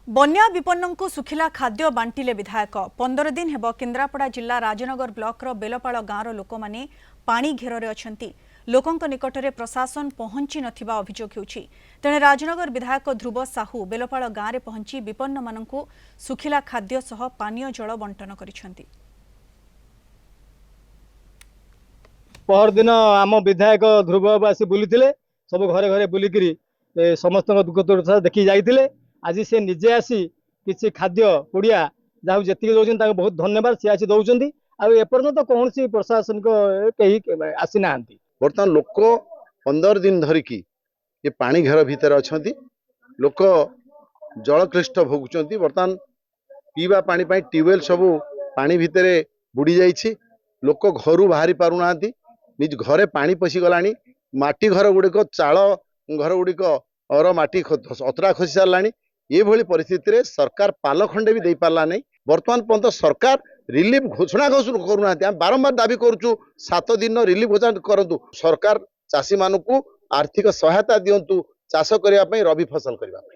बन्या विपन्नଙ୍କୁ सुखिला खाद्य बांटिले विधायक 15 दिन हेब केन्द्रापड़ा जिला राजनगर ब्लॉकर बेलपाड़ गाँवर लोक मैंने पानी घेरे अछंती लोकंक निकटरे प्रशासन पहुंची नथिबा अभियोग होउछि। तेणे राजनगर विधायक ध्रुव साहू बेलपाड़ गाँव में पहुंची विपन्न मानंकु सुखिला खाद्य सह पानीय जल बंटन करिसेंती। पहरदिन आम विधायक ध्रुव बाबू आसी बुली सब घरे घरे बुलिकी समस्त दुख दुर्दशा देखी जाते। आज से निजे आसी किसी खाद्य पुड़िया जहाँ जी दौरान बहुत धन्यवाद सी आसी दौरान एपर्यंत कौन सी प्रशासन कहीं आसी ना। बर्तमान लोक 15 दिन धरिकी ये पानी घेर भितर अच्छा लोक जलक्लिष्ट भोगुंट। बर्तमान पीवा पानी ट्यूबवेल सबू पानी भितर बुड़ी जाइए। लोक घर बाहरी पारुना निज घरे पानी पशिगला। माटी घर गुड़िक चाल घर गुड़िक और माटी अतरा खसी सारा। ये भली परिस्थिति रे सरकार पाल खंडे भी दे पारला नहीं। वर्तमान पर्यंत सरकार रिलीफ घोषणा करूना। बारंबार दाबी करूँ 7 दिन रिलीफ घोषणा करूँ। सरकार चाषी मानू आर्थिक सहायता दिंतु चाष करने रबी फसल करने।